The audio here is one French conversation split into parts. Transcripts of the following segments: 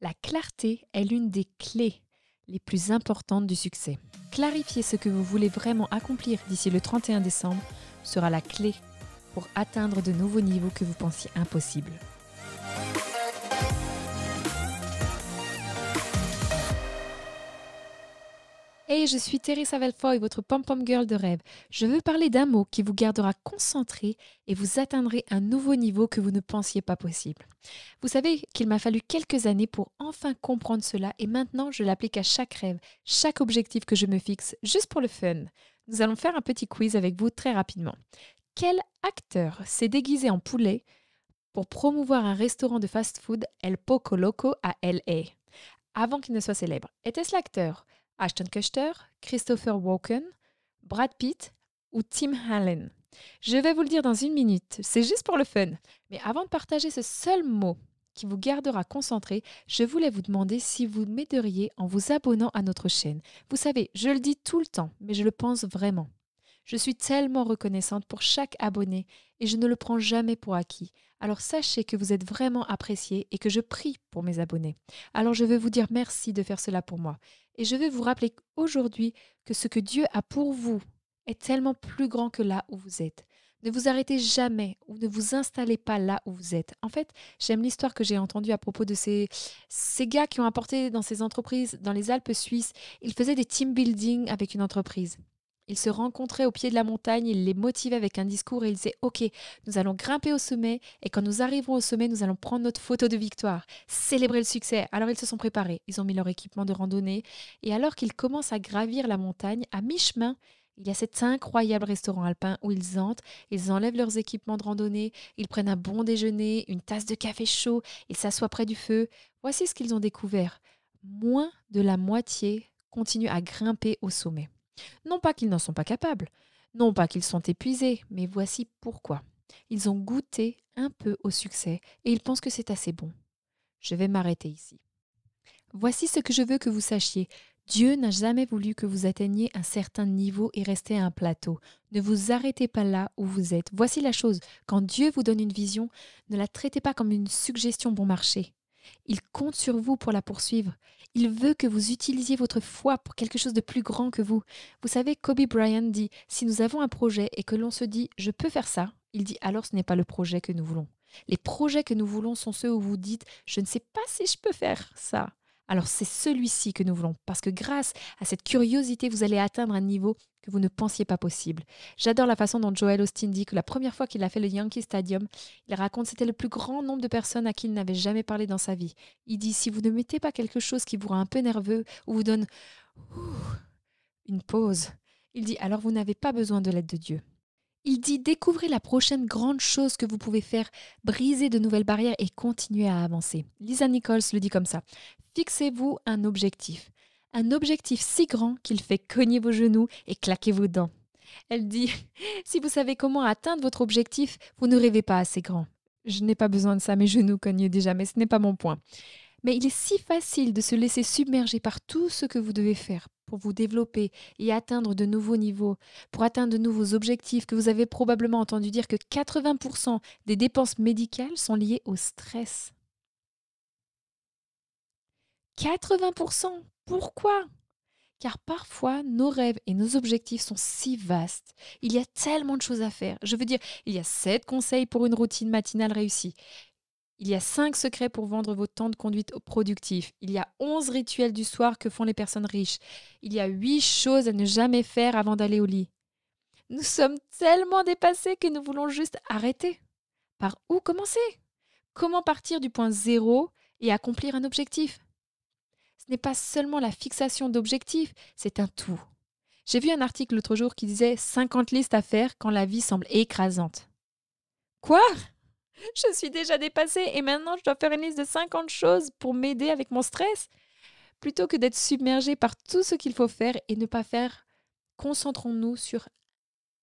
La clarté est l'une des clés les plus importantes du succès. Clarifier ce que vous voulez vraiment accomplir d'ici le 31 décembre sera la clé pour atteindre de nouveaux niveaux que vous pensiez impossibles. Hey, je suis Teresa Velfoy, votre pom-pom girl de rêve. Je veux parler d'un mot qui vous gardera concentré et vous atteindrez un nouveau niveau que vous ne pensiez pas possible. Vous savez qu'il m'a fallu quelques années pour enfin comprendre cela et maintenant je l'applique à chaque rêve, chaque objectif que je me fixe, juste pour le fun. Nous allons faire un petit quiz avec vous très rapidement. Quel acteur s'est déguisé en poulet pour promouvoir un restaurant de fast-food El Poco Loco à LA avant qu'il ne soit célèbre? Était-ce l'acteur Ashton Kutcher, Christopher Walken, Brad Pitt ou Tim Allen? Je vais vous le dire dans une minute, c'est juste pour le fun. Mais avant de partager ce seul mot qui vous gardera concentré, je voulais vous demander si vous m'aideriez en vous abonnant à notre chaîne. Vous savez, je le dis tout le temps, mais je le pense vraiment. Je suis tellement reconnaissante pour chaque abonné et je ne le prends jamais pour acquis. Alors sachez que vous êtes vraiment appréciés et que je prie pour mes abonnés. Alors je veux vous dire merci de faire cela pour moi. Et je veux vous rappeler aujourd'hui que ce que Dieu a pour vous est tellement plus grand que là où vous êtes. Ne vous arrêtez jamais ou ne vous installez pas là où vous êtes. En fait, j'aime l'histoire que j'ai entendue à propos de ces gars qui ont apporté dans ces entreprises, dans les Alpes suisses. Ils faisaient des team building avec une entreprise. Ils se rencontraient au pied de la montagne, ils les motivaient avec un discours et ils disaient « Ok, nous allons grimper au sommet et quand nous arriverons au sommet, nous allons prendre notre photo de victoire, célébrer le succès. » Alors ils se sont préparés, ils ont mis leur équipement de randonnée et alors qu'ils commencent à gravir la montagne, à mi-chemin, il y a cet incroyable restaurant alpin où ils entrent, ils enlèvent leurs équipements de randonnée, ils prennent un bon déjeuner, une tasse de café chaud, ils s'assoient près du feu. Voici ce qu'ils ont découvert. Moins de la moitié continuent à grimper au sommet. Non pas qu'ils n'en sont pas capables, non pas qu'ils sont épuisés, mais voici pourquoi. Ils ont goûté un peu au succès et ils pensent que c'est assez bon. Je vais m'arrêter ici. Voici ce que je veux que vous sachiez. Dieu n'a jamais voulu que vous atteigniez un certain niveau et restez à un plateau. Ne vous arrêtez pas là où vous êtes. Voici la chose, quand Dieu vous donne une vision, ne la traitez pas comme une suggestion bon marché. Il compte sur vous pour la poursuivre. Il veut que vous utilisiez votre foi pour quelque chose de plus grand que vous. Vous savez, Kobe Bryant dit, si nous avons un projet et que l'on se dit, je peux faire ça, il dit, alors ce n'est pas le projet que nous voulons. Les projets que nous voulons sont ceux où vous dites, je ne sais pas si je peux faire ça. Alors c'est celui-ci que nous voulons, parce que grâce à cette curiosité, vous allez atteindre un niveau que vous ne pensiez pas possible. J'adore la façon dont Joel Osteen dit que la première fois qu'il a fait le Yankee Stadium, il raconte que c'était le plus grand nombre de personnes à qui il n'avait jamais parlé dans sa vie. Il dit, si vous ne mettez pas quelque chose qui vous rend un peu nerveux ou vous donne une pause, il dit, alors vous n'avez pas besoin de l'aide de Dieu. Il dit, découvrez la prochaine grande chose que vous pouvez faire, brisez de nouvelles barrières et continuez à avancer. Lisa Nichols le dit comme ça. Fixez-vous un objectif si grand qu'il fait cogner vos genoux et claquer vos dents. Elle dit, si vous savez comment atteindre votre objectif, vous ne rêvez pas assez grand. Je n'ai pas besoin de ça, mes genoux cognent déjà, mais ce n'est pas mon point. Mais il est si facile de se laisser submerger par tout ce que vous devez faire pour vous développer et atteindre de nouveaux niveaux, pour atteindre de nouveaux objectifs, que vous avez probablement entendu dire que 80% des dépenses médicales sont liées au stress. 80%. Pourquoi? Car parfois, nos rêves et nos objectifs sont si vastes. Il y a tellement de choses à faire. Je veux dire, il y a 7 conseils pour une routine matinale réussie. Il y a 5 secrets pour vendre vos temps de conduite productifs. Il y a 11 rituels du soir que font les personnes riches. Il y a 8 choses à ne jamais faire avant d'aller au lit. Nous sommes tellement dépassés que nous voulons juste arrêter. Par où commencer? Comment partir du point zéro et accomplir un objectif? Ce n'est pas seulement la fixation d'objectifs, c'est un tout. J'ai vu un article l'autre jour qui disait 50 listes à faire quand la vie semble écrasante. Quoi? Je suis déjà dépassée et maintenant je dois faire une liste de 50 choses pour m'aider avec mon stress? Plutôt que d'être submergée par tout ce qu'il faut faire et ne pas faire, concentrons-nous sur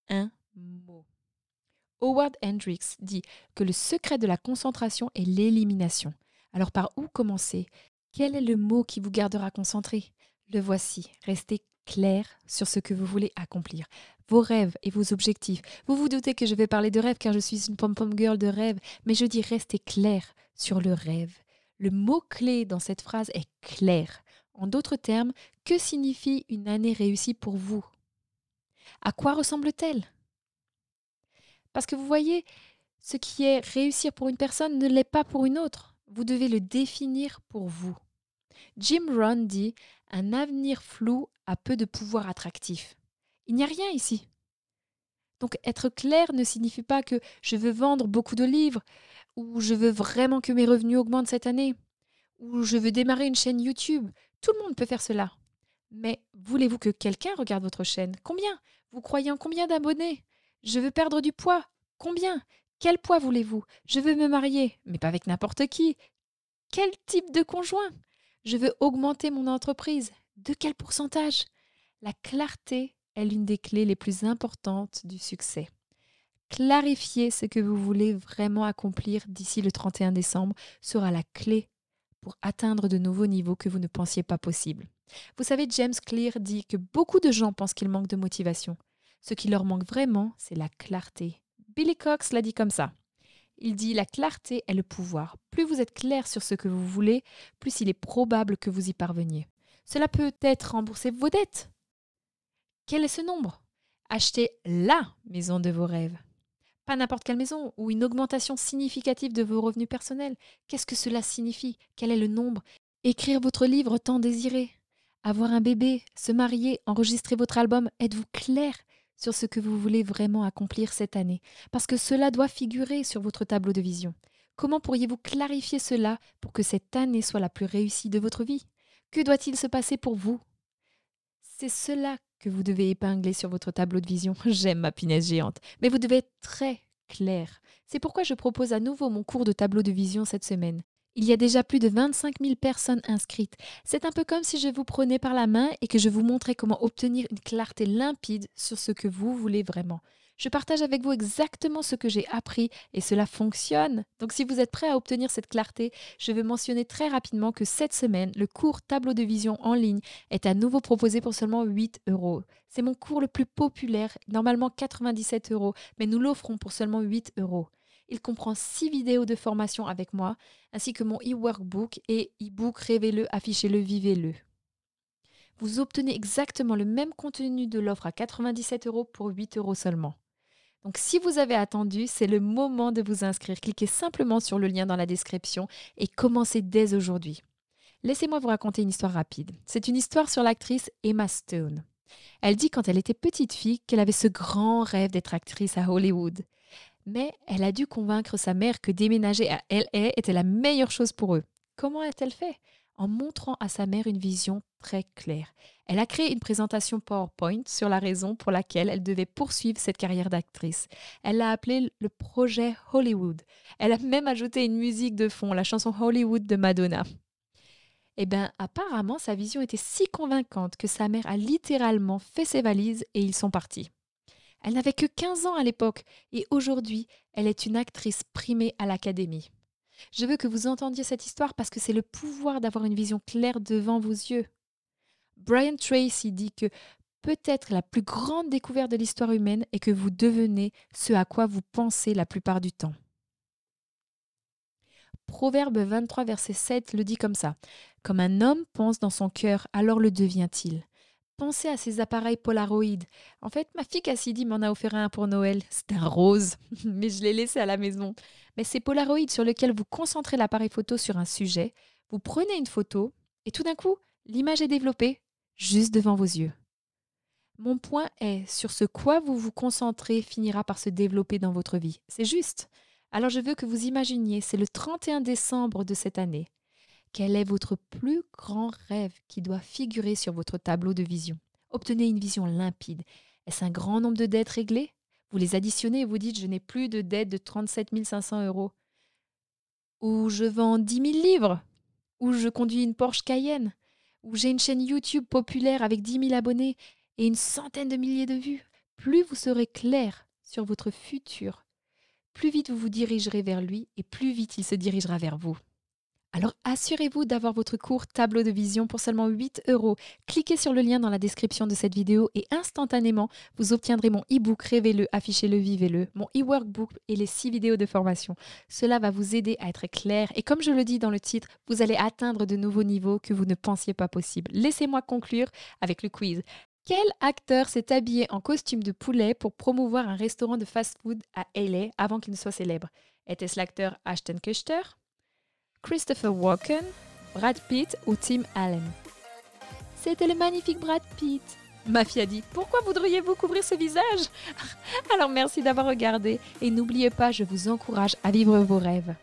un mot. Howard Hendricks dit que le secret de la concentration est l'élimination. Alors par où commencer? Quel est le mot qui vous gardera concentré? Le voici. Restez clair sur ce que vous voulez accomplir. Vos rêves et vos objectifs. Vous vous doutez que je vais parler de rêve car je suis une pom-pom girl de rêve, mais je dis restez clair sur le rêve. Le mot-clé dans cette phrase est clair. En d'autres termes, que signifie une année réussie pour vous? À quoi ressemble-t-elle? Parce que vous voyez, ce qui est réussir pour une personne ne l'est pas pour une autre. Vous devez le définir pour vous. Jim Rohn dit: un avenir flou a peu de pouvoir attractif. Il n'y a rien ici. Donc être clair ne signifie pas que je veux vendre beaucoup de livres, ou je veux vraiment que mes revenus augmentent cette année, ou je veux démarrer une chaîne YouTube. Tout le monde peut faire cela. Mais voulez-vous que quelqu'un regarde votre chaîne? Combien? Vous croyez en combien d'abonnés? Je veux perdre du poids. Combien? Quel poids voulez-vous? Je veux me marier, mais pas avec n'importe qui. Quel type de conjoint? Je veux augmenter mon entreprise. De quel pourcentage? La clarté est l'une des clés les plus importantes du succès. Clarifier ce que vous voulez vraiment accomplir d'ici le 31 décembre sera la clé pour atteindre de nouveaux niveaux que vous ne pensiez pas possibles. Vous savez, James Clear dit que beaucoup de gens pensent qu'ils manquent de motivation. Ce qui leur manque vraiment, c'est la clarté. Billy Cox l'a dit comme ça. Il dit: la clarté est le pouvoir. Plus vous êtes clair sur ce que vous voulez, plus il est probable que vous y parveniez. Cela peut être rembourser vos dettes. Quel est ce nombre? Acheter la maison de vos rêves. Pas n'importe quelle maison, ou une augmentation significative de vos revenus personnels. Qu'est-ce que cela signifie? Quel est le nombre? Écrire votre livre tant désiré. Avoir un bébé, se marier, enregistrer votre album. Êtes-vous clair sur ce que vous voulez vraiment accomplir cette année? Parce que cela doit figurer sur votre tableau de vision. Comment pourriez-vous clarifier cela pour que cette année soit la plus réussie de votre vie? Que doit-il se passer pour vous? C'est cela que vous devez épingler sur votre tableau de vision. J'aime ma punaise géante. Mais vous devez être très clair. C'est pourquoi je propose à nouveau mon cours de tableau de vision cette semaine. Il y a déjà plus de 25 000 personnes inscrites. C'est un peu comme si je vous prenais par la main et que je vous montrais comment obtenir une clarté limpide sur ce que vous voulez vraiment. Je partage avec vous exactement ce que j'ai appris et cela fonctionne. Donc si vous êtes prêt à obtenir cette clarté, je veux mentionner très rapidement que cette semaine, le cours tableau de vision en ligne est à nouveau proposé pour seulement 8 euros. C'est mon cours le plus populaire, normalement 97 euros, mais nous l'offrons pour seulement 8 euros. Il comprend 6 vidéos de formation avec moi, ainsi que mon e-workbook et e-book Rêvez-le, affichez-le, vivez-le. Vous obtenez exactement le même contenu de l'offre à 97 euros pour 8 euros seulement. Donc si vous avez attendu, c'est le moment de vous inscrire. Cliquez simplement sur le lien dans la description et commencez dès aujourd'hui. Laissez-moi vous raconter une histoire rapide. C'est une histoire sur l'actrice Emma Stone. Elle dit quand elle était petite fille qu'elle avait ce grand rêve d'être actrice à Hollywood. Mais elle a dû convaincre sa mère que déménager à LA était la meilleure chose pour eux. Comment a-t-elle fait? En montrant à sa mère une vision très claire. Elle a créé une présentation PowerPoint sur la raison pour laquelle elle devait poursuivre cette carrière d'actrice. Elle l'a appelé le projet Hollywood. Elle a même ajouté une musique de fond, la chanson Hollywood de Madonna. Eh bien, apparemment, sa vision était si convaincante que sa mère a littéralement fait ses valises et ils sont partis. Elle n'avait que 15 ans à l'époque et aujourd'hui, elle est une actrice primée à l'Académie. Je veux que vous entendiez cette histoire parce que c'est le pouvoir d'avoir une vision claire devant vos yeux. Brian Tracy dit que peut-être la plus grande découverte de l'histoire humaine est que vous devenez ce à quoi vous pensez la plupart du temps. Proverbe 23, verset 7 le dit comme ça. Comme un homme pense dans son cœur, alors le devient-il. Pensez à ces appareils Polaroid. En fait, ma fille Cassidy m'en a offert un pour Noël. C'est un rose, mais je l'ai laissé à la maison. Mais c'est Polaroid sur lequel vous concentrez l'appareil photo sur un sujet, vous prenez une photo et tout d'un coup, l'image est développée juste devant vos yeux. Mon point est, sur ce quoi vous vous concentrez finira par se développer dans votre vie. C'est juste. Alors je veux que vous imaginiez, c'est le 31 décembre de cette année. Quel est votre plus grand rêve qui doit figurer sur votre tableau de vision? Obtenez une vision limpide. Est-ce un grand nombre de dettes réglées? Vous les additionnez et vous dites: je n'ai plus de dettes de 37 500 euros. Ou je vends 10 000 livres. Ou je conduis une Porsche Cayenne. Ou j'ai une chaîne YouTube populaire avec 10 000 abonnés et une centaine de milliers de vues. Plus vous serez clair sur votre futur, plus vite vous vous dirigerez vers lui et plus vite il se dirigera vers vous. Alors assurez-vous d'avoir votre cours tableau de vision pour seulement 8 euros. Cliquez sur le lien dans la description de cette vidéo et instantanément, vous obtiendrez mon e-book Rêvez-le, affichez-le, vivez-le, mon e-workbook et les 6 vidéos de formation. Cela va vous aider à être clair et comme je le dis dans le titre, vous allez atteindre de nouveaux niveaux que vous ne pensiez pas possible. Laissez-moi conclure avec le quiz. Quel acteur s'est habillé en costume de poulet pour promouvoir un restaurant de fast-food à LA avant qu'il ne soit célèbre? Était-ce l'acteur Ashton Kutcher, Christopher Walken, Brad Pitt ou Tim Allen? C'était le magnifique Brad Pitt. Ma fille a dit, pourquoi voudriez-vous couvrir ce visage? Alors merci d'avoir regardé et n'oubliez pas, je vous encourage à vivre vos rêves.